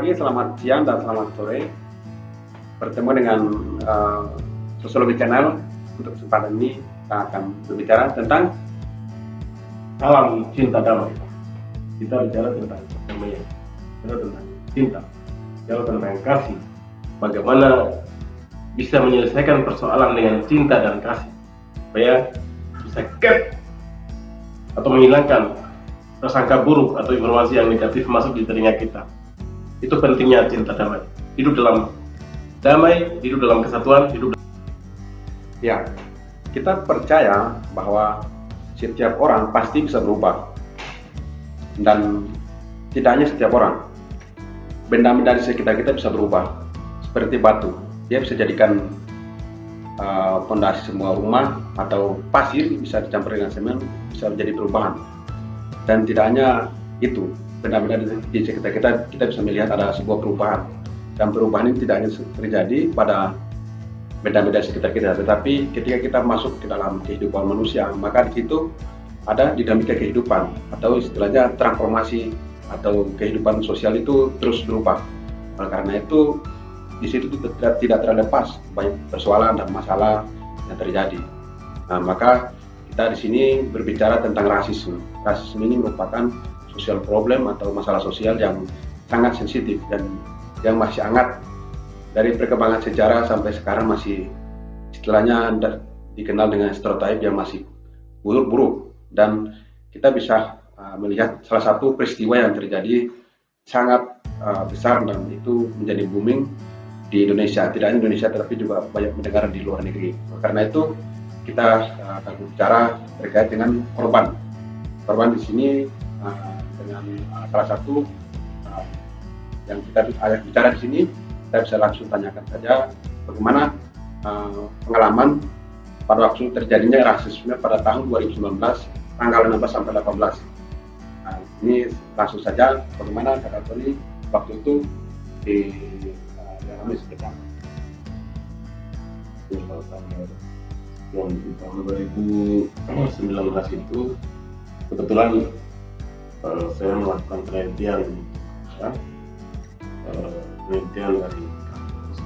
pagi, selamat siang, dan selamat sore. Bertemu dengan Sosiologi Channel. Untuk kesempatan ini kita akan berbicara tentang alam cinta damai. Kita bicara tentang perdamaian, bicara tentang cinta, bicara tentang kasih. Bagaimana bisa menyelesaikan persoalan dengan cinta dan kasih, supaya bisa get atau menghilangkan prasangka buruk atau informasi yang negatif masuk di telinga kita. Itu pentingnya cinta damai. Hidup dalam damai, hidup dalam kesatuan, hidup. Ya, kita percaya bahwa setiap orang pasti bisa berubah, dan tidak hanya setiap orang. Benda-benda di sekitar kita bisa berubah, seperti batu. Dia bisa jadikan fondasi semua rumah, atau pasir bisa dicampur dengan semen, bisa menjadi perubahan. Dan tidak hanya itu, benda-benda di sekitar kita bisa melihat ada sebuah perubahan. Dan perubahan ini tidak hanya terjadi pada benda-benda sekitar kita, tetapi ketika kita masuk ke dalam kehidupan manusia, maka di situ ada dinamika kehidupan, atau istilahnya transformasi, atau kehidupan sosial itu terus berubah. Nah, karena itu di situ tidak terlepas banyak persoalan dan masalah yang terjadi. Nah, maka kita di sini berbicara tentang rasisme. Rasisme ini merupakan social problem atau masalah sosial yang sangat sensitif dan yang masih hangat. Dari perkembangan sejarah sampai sekarang masih istilahnya dikenal dengan stereotip yang masih buruk-buruk, dan kita bisa melihat salah satu peristiwa yang terjadi sangat besar dan itu menjadi booming di Indonesia, tidak hanya Indonesia tetapi juga banyak negara di luar negeri. Karena itu kita akan bicara terkait dengan korban di sini, dengan salah satu yang kita bicara di sini. Kita bisa langsung tanyakan saja bagaimana pengalaman pada waktu terjadinya rasisme pada tahun 2019 tanggal 16 sampai 18. Nah, ini langsung saja bagaimana Kak Tony waktu itu dialami seperti apa? Tahun 2019 itu kebetulan saya melakukan penelitian dari kampus.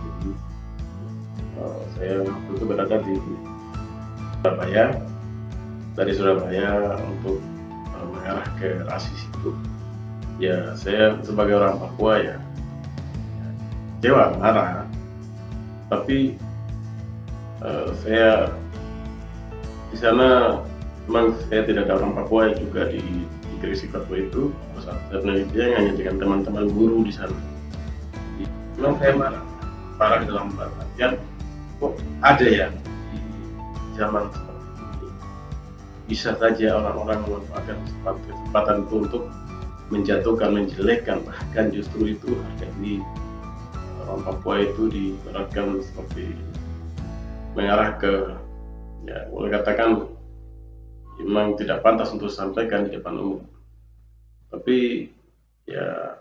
Saya waktu itu berada di Surabaya, dari Surabaya untuk mengarah ke rasis itu. Ya, saya sebagai orang Papua ya kecewa, marah, tapi saya di sana memang saya tidak ada orang Papua yang juga di Gresik waktu itu. Terus saya penelitian hanya dengan teman-teman guru di sana. Memang saya marah dalam artian kok ada ya di zaman seperti ini bisa saja orang-orang memanfaatkan kesempatan itu untuk menjatuhkan, menjelekkan, bahkan justru itu harga diri orang Papua itu diberatkan seperti mengarah ke, ya boleh katakan memang tidak pantas untuk disampaikan di depan umum. Tapi ya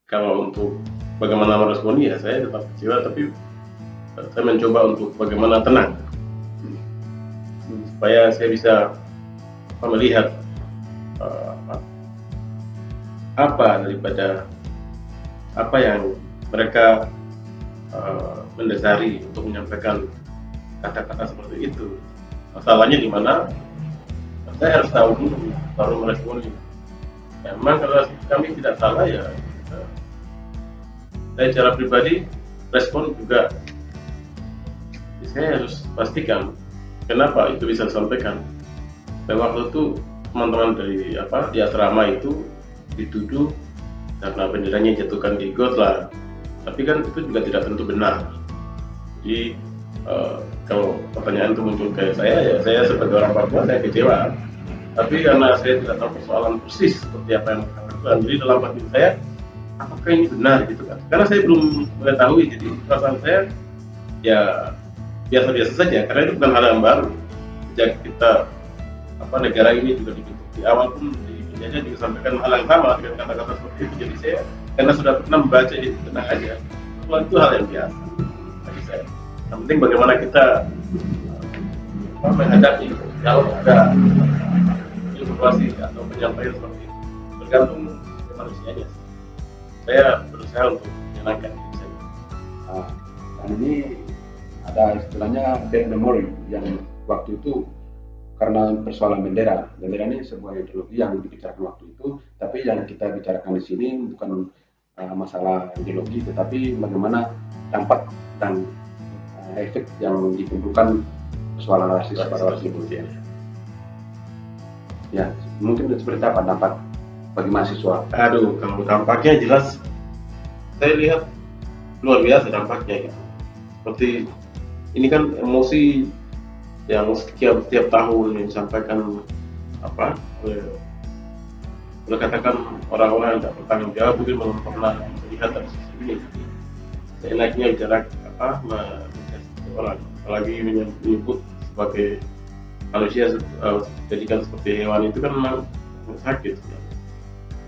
kalau untuk bagaimana meresponi, ya saya tetap kecewa, tapi saya mencoba untuk bagaimana tenang supaya saya bisa melihat apa daripada apa yang mereka mendasari untuk menyampaikan kata-kata seperti itu. Masalahnya di mana? Saya harus tahu dulu baru meresponi. Ya, memang kalau kami tidak salah ya, saya secara pribadi respon juga. Saya harus pastikan kenapa itu bisa disampaikan. Dan waktu itu teman-teman dari di asrama itu dituduh karena benderanya jatuhkan di got lah. Tapi kan itu juga tidak tentu benar. Jadi kalau pertanyaan itu muncul ke saya, ya saya sebagai orang Papua saya kecewa. Tapi karena saya tidak tahu persoalan persis seperti apa yang mereka lakukan, jadi dalam hati saya, apakah ini benar gitu kan? Karena saya belum mengetahui, jadi perasaan saya ya biasa-biasa saja. Karena itu bukan hal yang baru. Sejak kita negara ini juga dibentuk di awal pun dijajah juga sampaikan hal yang sama dengan kata-kata seperti itu. Jadi saya karena sudah pernah membaca, jadi tenang aja. Itu hal yang biasa bagi saya. Yang penting bagaimana kita menghadapi kalau ada informasi atau penyampaian seperti itu, tergantung manusianya. Saya berusaha untuk menyenangkan diri saya. Nah, dan ini ada istilahnya bad memory yang waktu itu karena persoalan bendera ini sebuah ideologi yang dibicarakan waktu itu, tapi yang kita bicarakan di sini bukan masalah ideologi, tetapi bagaimana dampak dan efek yang ditimbulkan persoalan rasis pada waktu itu. Ya, mungkin seperti apa dampak bagi mahasiswa? Aduh, kalau dampaknya jelas, saya lihat luar biasa dampaknya gitu. Seperti ini kan emosi yang setiap tahun yang disampaikan oleh katakan orang-orang yang tidak bertanggung jawab, mungkin belum pernah melihat dari sisi ini. Seenaknya bicara orang, apalagi menyebut sebagai manusia jadikan seperti hewan, itu kan memang sakit.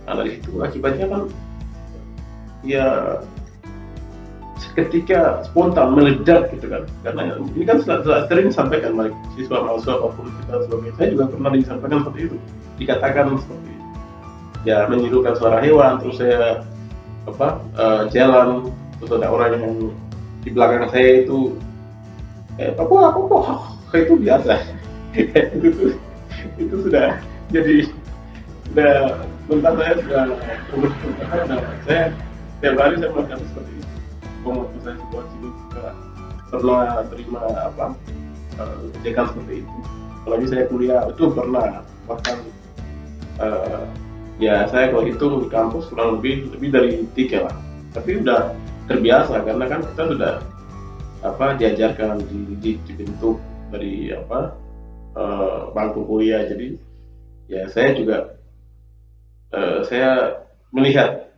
Nah, dari situ akibatnya kan ya ketika spontan meledak gitu kan, karena ini kan sering disampaikan oleh siswa mahasiswa apapun kita sebagai, saya juga pernah disampaikan seperti itu, dikatakan seperti ya menirukan suara hewan, terus saya jalan, terus ada orang yang di belakang saya itu Papua itu biasa. itu sudah jadi mental saya sudah saya tiap hari saya melakukan seperti itu. Waktu saya sebuah sini juga pernah terima ejekan seperti itu. Apalagi saya kuliah itu pernah, bahkan ya saya kalau hitung di kampus kurang lebih dari 3 lah. Tapi udah terbiasa karena kan kita sudah diajarkan dibentuk dari bangku kuliah. Jadi ya saya juga saya melihat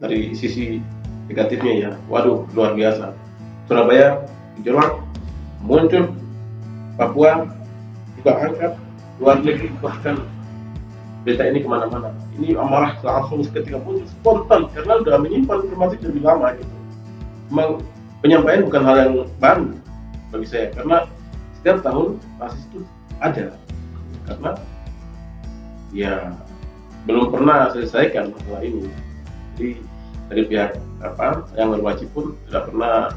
dari sisi negatifnya ya, waduh luar biasa. Surabaya gejolak, muncul, Papua juga angkat, luar negeri bahkan berita ini kemana-mana. Ini amarah langsung seketika muncul spontan karena sudah menyimpan informasi lebih lama gitu. Memang penyampaian bukan hal yang baru bagi saya, karena setiap tahun rasis itu ada, karena ya belum pernah selesaikan masalah ini. Jadi dari pihak yang berwajib pun tidak pernah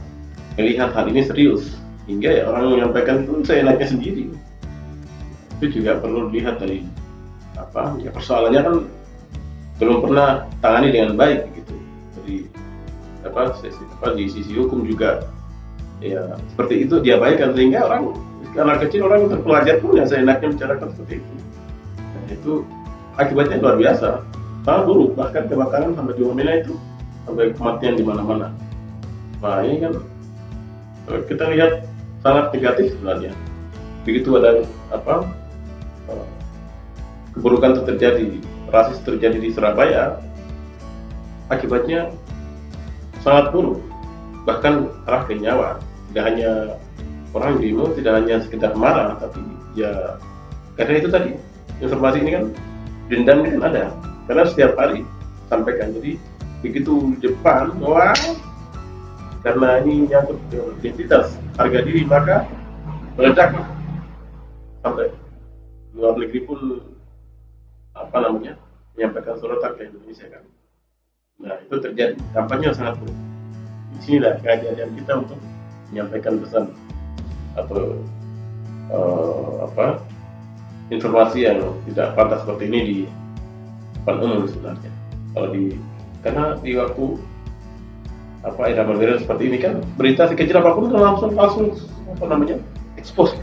melihat hal ini serius, hingga ya orang menyampaikan itu seenaknya sendiri. Itu juga perlu dilihat dari ya persoalannya kan belum pernah tangani dengan baik gitu. Jadi di sisi hukum juga ya seperti itu diabaikan, sehingga anak kecil, orang terpelajar pun ya seenaknya bicarakan seperti itu. Nah, itu akibatnya luar biasa, sangat buruk, bahkan kebakaran sampai di Wamena itu sampai kematian di mana-mana. Nah ini kan kita lihat sangat negatif sebenarnya. Begitu ada keburukan itu terjadi, rasis terjadi di Surabaya, akibatnya sangat buruk, bahkan arah ke nyawa. Tidak hanya orang demo, tidak hanya sekedar marah, tapi ya karena itu tadi informasi ini kan, dendam ini kan ada, karena setiap hari sampaikan. Jadi begitu di depan, wah, karena ini menyangkut identitas, harga diri, maka meledak sampai luar negeri pun menyampaikan surat ke Indonesia kan. Nah itu terjadi, dampaknya sangat buruk. Di sinilah kehadiran kita untuk menyampaikan pesan atau informasi yang tidak pantas seperti ini di depan umum sebenarnya. Karena di waktu era modern seperti ini kan, berita sekecil apapun kan langsung expose.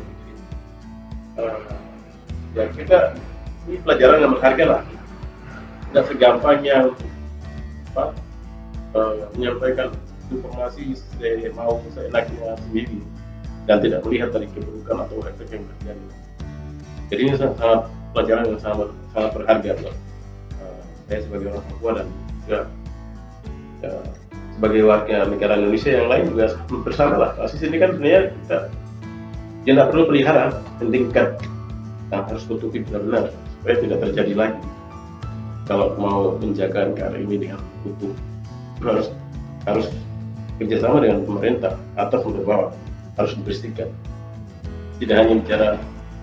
Ya kita ini pelajaran yang berharga lah. Tidak segampang yang menyampaikan informasi seenaknya sendiri dan tidak melihat dari keburukan atau efek yang terjadi. Jadi ini sangat pelajaran yang sangat berharga buat saya sebagai orang Papua, dan juga sebagai warga negara Indonesia yang lain juga bersama lah. Rasis ini kan sebenarnya kita tidak perlu pelihara, pentingkan, harus tutupi benar-benar supaya tidak terjadi lagi. Kalau mau menjaga negara ini dengan utuh, harus kerjasama dengan pemerintah atas sampai bawah, harus dibersihkan. Tidak hanya bicara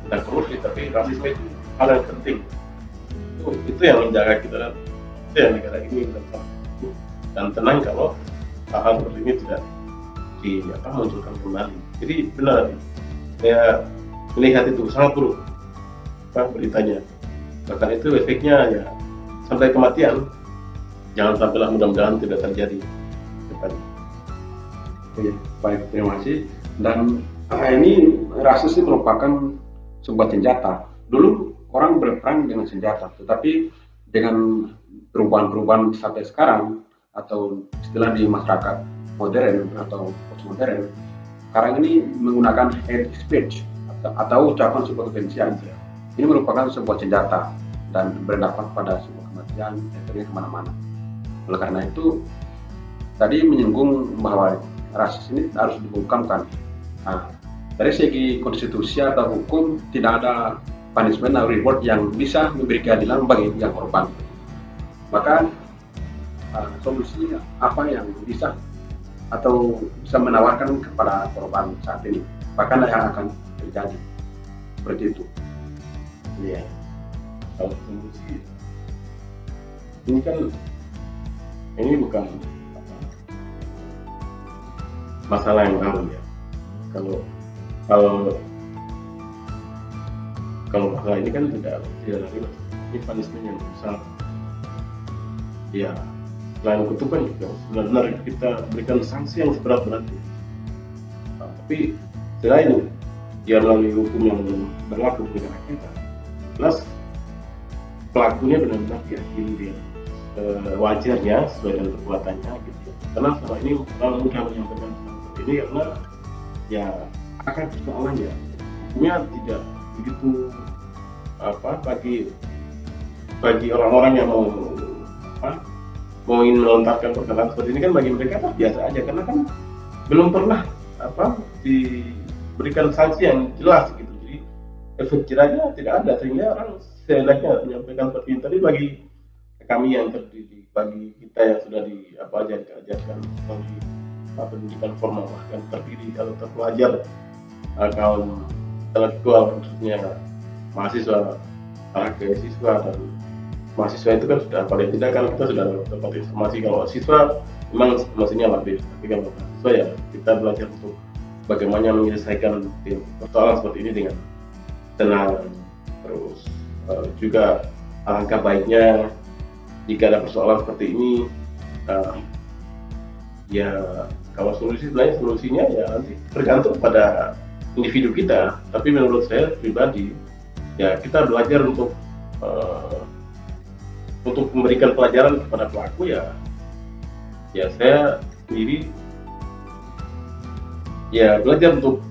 tentang korupsi, tapi rasisme itu hal yang penting. Itu yang menjaga kita, dan itu yang negara ini dan tenang kalau hal-hal seperti ini tidak munculkan kembali. Jadi benar, saya melihat itu sangat buruk beritanya. Bahkan itu efeknya ya sampai kematian. Jangan sampailah, mudah-mudahan tidak terjadi depan. Oke, baik, terima kasih. Dan ini rasis ini merupakan sebuah senjata. Dulu orang berperang dengan senjata, tetapi dengan perubahan-perubahan sampai sekarang, atau istilah di masyarakat modern atau postmodern, sekarang ini menggunakan hate speech atau ucapan sebuah kebencian. Ini merupakan sebuah senjata dan berdampak pada sebuah kematian, efeknya kemana-mana. Oleh karena itu, tadi menyinggung bahwa rasis ini harus dibukamkan. Nah, dari segi konstitusi atau hukum tidak ada punishment atau reward yang bisa memberi keadilan bagi yang korban. Maka solusi apa yang bisa atau bisa menawarkan kepada korban saat ini, bahkan yang akan terjadi seperti itu. Iya. Kalau solusi ini kan bukan masalah yang baru ya. Kalau masalah ini kan tidak lagi ini punishment yang besar. Ya, selain kutukan juga benar-benar kita berikan sanksi yang seberat-beratnya. Tapi selain ya melalui hukum yang berlaku di negara kita, plus pelakunya benar-benar diakini dia wajarnya sesuai dengan perbuatannya gitu. Karena selama ini orang mudah menyampaikan seperti ini karena ya akan persoalannya hukumnya tidak begitu bagi orang-orang yang mau ingin melontarkan perkataan seperti ini kan bagi mereka biasa aja, karena kan belum pernah diberikan sanksi yang jelas gitu. Jadi efek jerahnya tidak ada, sehingga orang seenaknya menyampaikan seperti ini. Tapi bagi kami yang terdidik, bagi kita yang sudah diajarkan melalui pendidikan formal, bahkan terdidik atau terpelajar kaum intelektual, khususnya mahasiswa, para siswa dan mahasiswa itu kan sudah paling tidak kan kita sudah dapat informasi kalau siswa memang informasinya lapis, tapi kalau mahasiswa ya kita belajar untuk bagaimana menyelesaikan persoalan seperti ini dengan tenang. Terus juga alangkah baiknya jika ada persoalan seperti ini ya kalau solusinya ya nanti tergantung pada individu kita. Tapi menurut saya pribadi ya kita belajar untuk memberikan pelajaran kepada pelaku ya saya sendiri ya belajar untuk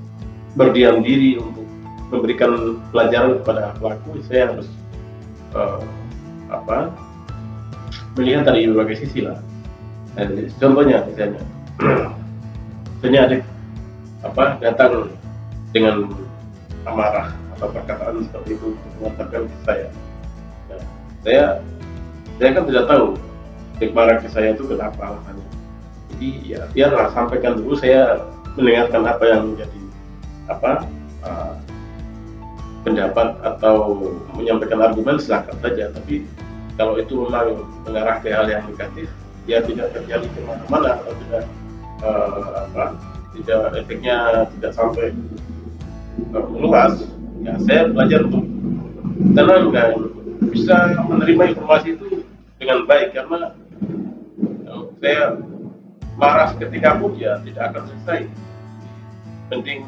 berdiam diri, untuk memberikan pelajaran kepada pelaku. Saya harus melihat dari berbagai sisi lah. Contohnya misalnya ada datang dengan amarah atau perkataan seperti itu untuk mengatakan ke saya. Nah, saya kan tidak tahu marah ke saya itu kenapa alasannya. Jadi ya biarlah sampaikan dulu, saya mendengarkan apa yang menjadi pendapat atau menyampaikan argumen, silakan saja. Tapi kalau itu memang mengarah ke hal yang negatif, ya tidak terjadi kemana-mana atau tidak efeknya tidak sampai meluas. Ya saya belajar untuk tenang dan bisa menerima informasi itu dengan baik, karena saya marah seketika pun ya tidak akan selesai. Penting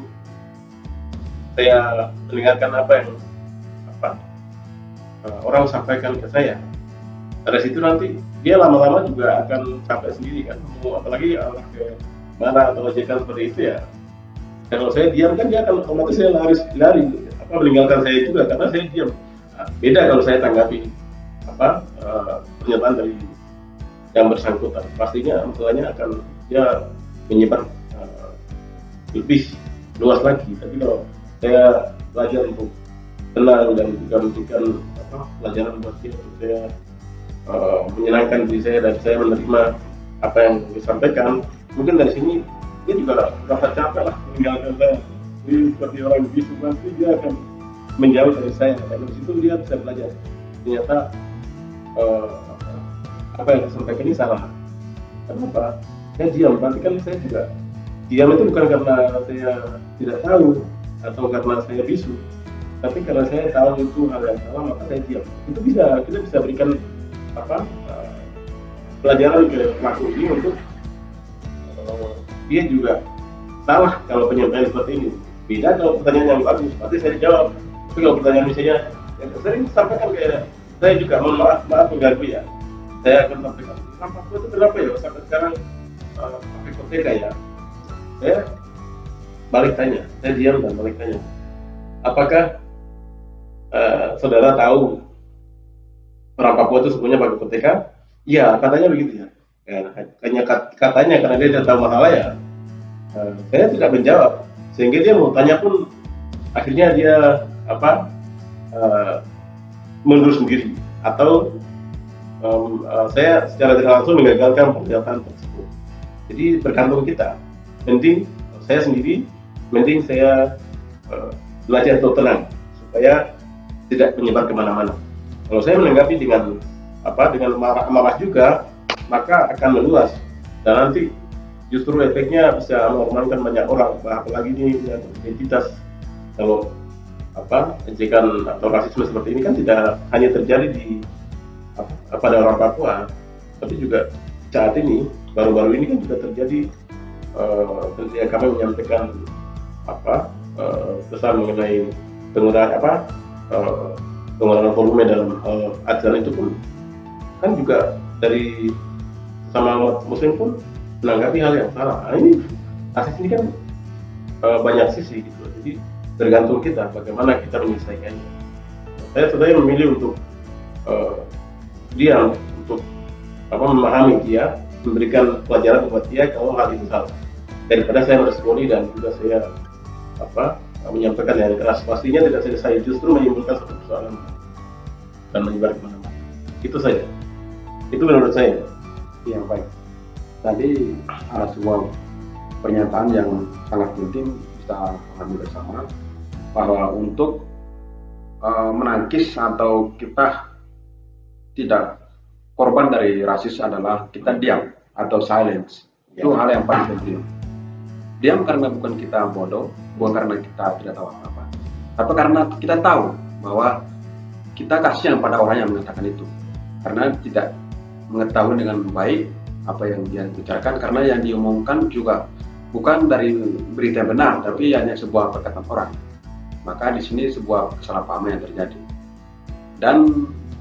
saya mendengarkan apa yang orang sampaikan ke saya. Dari situ nanti dia lama-lama juga akan capek sendiri kan, apalagi arah ke mana atau ajakan seperti itu ya. Kalau saya diam kan dia akan otomatis saya lari meninggalkan saya juga karena saya diam. Beda kalau saya tanggapi pernyataan dari yang bersangkutan, pastinya masalahnya akan dia menyebar lebih luas lagi. Tapi kalau saya belajar untuk tenang dan juga memberikan pelajaran buat dia, untuk saya menyenangkan diri saya dan saya menerima apa yang disampaikan, mungkin dari sini dia juga rasa capek lah meninggalkan saya. Jadi seperti orang begitu nanti dia akan menjauh dari saya, dan dari situ dia bisa belajar ternyata apa yang disampaikan ini salah. Kenapa? Saya diam, berarti kan saya juga diam itu bukan karena saya tidak tahu atau karena saya bisu, tapi karena saya tahu itu hal yang salah maka saya diam. Itu kita bisa berikan apa pelajaran ke pelaku ini untuk dia juga salah kalau penyampaian seperti ini. Beda kalau pertanyaan yang bagus, pasti saya dijawab. Tapi kalau pertanyaan misalnya yang sering disampaikan kayak saya juga maaf mengganggu ya. Saya akan sampaikan, kenapa itu kenapa ya sampai sekarang pakai koteka ya? Saya balik tanya, saya diam dan balik tanya. Apakah saudara tahu orang Papua itu sebenarnya pakai koteka? Iya, katanya begitu ya. Katanya karena dia tidak tahu masalah ya. Saya tidak menjawab, sehingga dia mau tanya pun akhirnya dia mundur sendiri atau saya secara tidak langsung menggagalkan pernyataan tersebut. Jadi tergantung kita. Mending saya sendiri, mending saya belajar atau tenang supaya tidak menyebar kemana-mana. Kalau saya menanggapi dengan marah juga, maka akan meluas dan nanti justru efeknya bisa mengorbankan banyak orang. Apalagi ini identitas. Kalau ejekan atau rasisme seperti ini kan tidak hanya terjadi di pada orang Papua, tapi juga saat ini baru-baru ini kan juga terjadi. Tentunya kami menyampaikan pesan mengenai pengurangan volume dalam ajaran itu pun kan juga dari sama umat Muslim pun menanggapi hal yang salah. Nah, ini kasus ini kan banyak sisi gitu, jadi tergantung kita bagaimana kita menyelesaikannya. Saya sebenarnya memilih untuk diam, untuk memahami dia, memberikan pelajaran buat dia kalau hal itu salah, daripada saya meresponi dan juga saya menyampaikan yang keras. Pastinya tidak selesai, justru menimbulkan satu persoalan dan menyebar kemana-mana. Itu saja. Itu menurut saya. Yang baik. Tadi ada sebuah pernyataan yang sangat penting kita pahami bersama, bahwa untuk menangkis atau kita tidak korban dari rasis adalah kita diam atau silence. Itu hal yang paling penting. Diam karena bukan kita bodoh, bukan karena kita tidak tahu apa-apa, tapi karena kita tahu bahwa kita kasihan pada orang yang mengatakan itu, karena tidak mengetahui dengan baik apa yang dia bicarakan, karena yang diumumkan juga bukan dari berita yang benar, tapi hanya sebuah perkataan orang. Maka di sini sebuah kesalahpahaman yang terjadi. Dan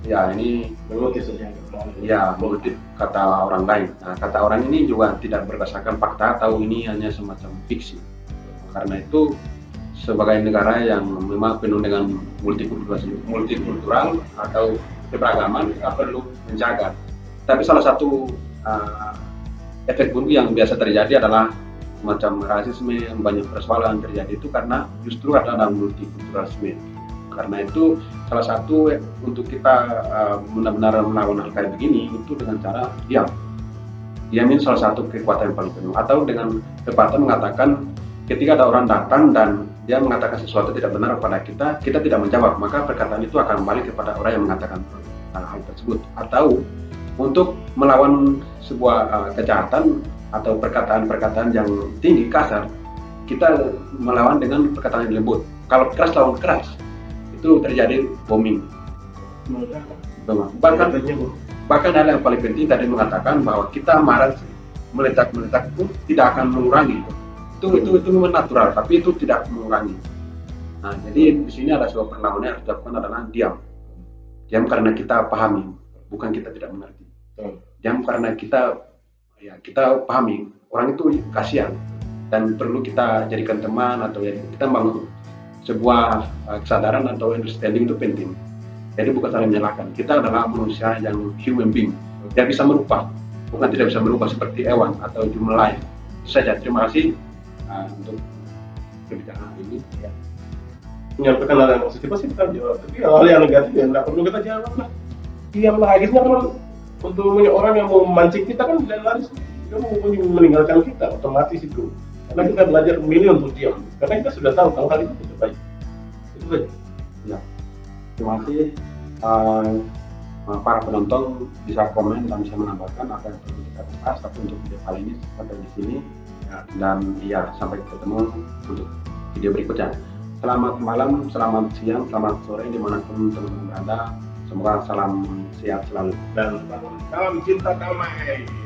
ya ini mengutip kata orang lain. Nah, kata orang ini juga tidak berdasarkan fakta atau ini hanya semacam fiksi. Karena itu sebagai negara yang memang penuh dengan multikultural atau keberagaman, kita perlu menjaga. Tapi salah satu efek buruk yang biasa terjadi adalah semacam rasisme, yang banyak persoalan terjadi itu karena justru ada multikulturalisme. Karena itu salah satu untuk kita benar-benar melawan hal kayak begini itu dengan cara diam. Diam ini salah satu kekuatan yang paling penuh. Atau dengan kekuatan mengatakan ketika ada orang datang dan dia mengatakan sesuatu tidak benar kepada kita, kita tidak menjawab, maka perkataan itu akan balik kepada orang yang mengatakan hal tersebut. Atau untuk melawan sebuah kejahatan atau perkataan-perkataan yang tinggi, kasar, kita melawan dengan perkataan yang lembut. Kalau keras lawan keras, itu terjadi bombing. Bahkan hal yang paling penting tadi mengatakan bahwa kita marah meletak-meletak itu tidak akan mengurangi. Itu memang natural, tapi itu tidak mengurangi. Nah, jadi di sini ada sebuah perlawanan yang harus dilakukan adalah diam. Diam karena kita pahami, bukan kita tidak mengerti. Diam karena kita pahami orang itu kasihan dan perlu kita jadikan teman atau kita bangun sebuah kesadaran atau understanding itu penting. Jadi bukan saling menyalahkan. Kita adalah manusia yang human being yang bisa merubah, bukan tidak bisa merubah seperti hewan atau jumlah lain. Itu saja. Terima kasih untuk perbincangan ini. Ya. Menyampaikan hal yang positif pasti kita jawab, tapi hal yang negatif ya nggak perlu kita jawab lah. Diamlah. Akhirnya kan untuk orang yang mau memancing kita kan tidak laris, dia mau meninggalkan kita otomatis itu. Karena kita belajar memilih untuk diam, karena kita sudah tahu kalau hal itu tidak baik. Itu saja. Ya. Terima kasih. para penonton bisa komen dan bisa menambahkan apa yang perlu kita bahas. Tapi untuk video kali ini sampai di sini ya, dan ya sampai ketemu untuk video berikutnya. Selamat malam, selamat siang, selamat sore dimanapun teman-teman berada. Semoga salam sehat selalu dan salam cinta damai.